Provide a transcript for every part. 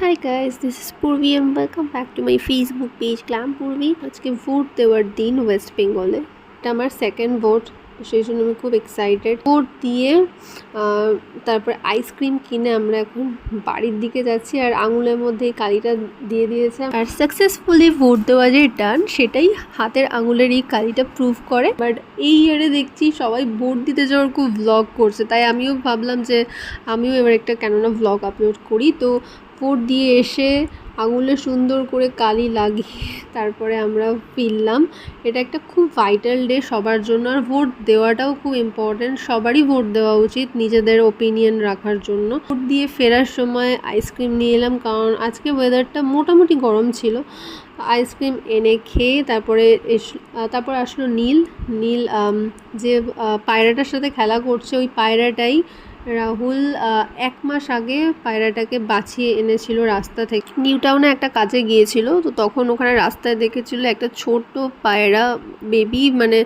Hi guys, this is Purvi and welcome back to my Facebook page Glam Purvi. আজকে vote দেওয়ার দিন West বেঙ্গলে। এটা আমার সেকেন্ড ভোট, সেই জন্য আমি খুব এক্সাইটেড। ভোট দিয়ে তারপর আইসক্রিম কিনে আমরা এখন বাড়ির দিকে যাচ্ছি, আর আঙুলের মধ্যে এই কালিটা দিয়ে দিয়েছে। আর সাকসেসফুলি ভোট দেওয়া যে ডান, সেটাই হাতের আঙুলের এই কালিটা প্রুভ করে। বাট এই ইয়ারে দেখছি সবাই ভোট দিতে যাওয়ার খুব ভ্লগ করছে, তাই আমিও ভাবলাম যে আমিও এবার একটা কেননা ভ্লগ আপলোড করি। তো ভোট দিয়ে এসে আঙুলে সুন্দর করে কালি লাগিয়ে তারপরে আমরা ফিরলাম। এটা একটা খুব ভাইটাল ডে সবার জন্য, আর ভোট দেওয়াটাও খুব ইম্পর্ট্যান্ট। সবারই ভোট দেওয়া উচিত নিজেদের ওপিনিয়ন রাখার জন্য। ভোট দিয়ে ফেরার সময় আইসক্রিম নিয়ে এলাম, কারণ আজকে ওয়েদারটা মোটামুটি গরম ছিল। আইসক্রিম এনে খেয়ে তারপর আসলো নীল। যে পায়রাটার সাথে খেলা করছে, ওই পায়রাটাই রাহুল 1 মাস আগে পায়রাটাকে বাঁচিয়ে এনেছিল রাস্তা থেকে। নিউ টাউনে একটা কাজে গিয়েছিল, তো তখন ওখানে রাস্তায় দেখেছিল একটা ছোট পায়রা বেবি, মানে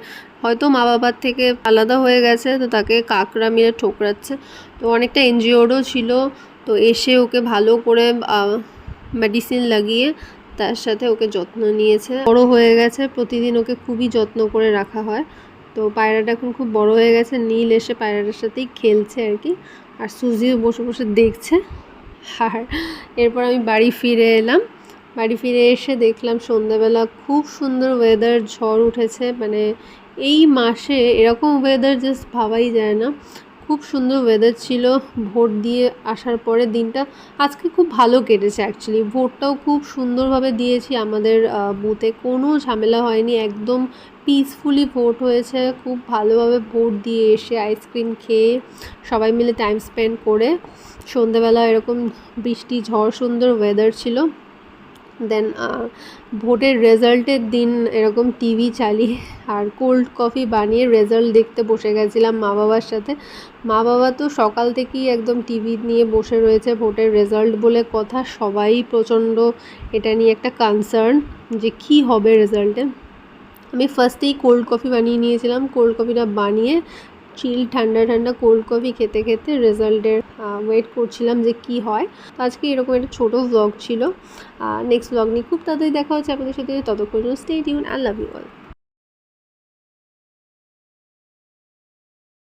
হয়তো মা বাবার থেকে আলাদা হয়ে গেছে, তো তাকে কাকড়া মেরে ঠোকরাচ্ছে। তো অনেকটা এনজিওরও ছিল, তো এসে ওকে ভালো করে মেডিসিন লাগিয়ে তার সাথে ওকে যত্ন নিয়েছে। বড় হয়ে গেছে, প্রতিদিন ওকে খুবই যত্ন করে রাখা হয়। তো পায়রাটা এখন খুব বড় হয়ে গেছে। নীল এসে পায়রাটার সাথেই খেলছে আর কি, আর সুজিও বসে বসে দেখছে। আর এরপর আমি বাড়ি ফিরে এলাম। বাড়ি ফিরে এসে দেখলাম সন্ধ্যাবেলা খুব সুন্দর ওয়েদার, ঝড় উঠেছে। মানে এই মাসে এরকম ওয়েদার জাস্ট ভাবাই যায় না। খুব সুন্দর ওয়েদার ছিল। ভোট দিয়ে আসার পরে দিনটা আজকে খুব ভালো কেটেছে অ্যাকচুয়ালি। ভোটটাও খুব সুন্দরভাবে দিয়েছি, আমাদের বুথে কোনো ঝামেলা হয়নি, একদম পিসফুলি ভোট হয়েছে। খুব ভালোভাবে ভোট দিয়ে এসে আইসক্রিম খেয়ে সবাই মিলে টাইম স্পেন্ড করে সন্ধ্যেবেলা এরকম বৃষ্টি ঝড় সুন্দর ওয়েদার ছিল। দেন ভোটের রেজাল্টের দিন এরকম টিভি চালিয়ে আর কোল্ড কফি বানিয়ে রেজাল্ট দেখতে বসে গেছিলাম মা বাবার সাথে। মা বাবা তো সকাল থেকেই একদম টিভি নিয়ে বসে রয়েছে। ভোটের রেজাল্ট বলে কথা, সবাই প্রচণ্ড এটা নিয়ে একটা কনসার্ন যে কী হবে রেজাল্টে। আমি ফার্স্টেই কোল্ড কফি বানিয়ে নিয়েছিলাম। কোল্ড কফিটা বানিয়ে চিল ঠান্ডা ঠান্ডা কোল্ড কফি খেতে খেতে রেজাল্টের ওয়েট করছিলাম যে কি হয়। তো আজকে এরকম একটা ছোটো ভ্লগ ছিল। নেক্সট ভ্লগ নিয়ে খুব তাড়াতাড়ি দেখা হচ্ছে আপনাদের সাথে। ততক্ষণ stay tune, I love you all.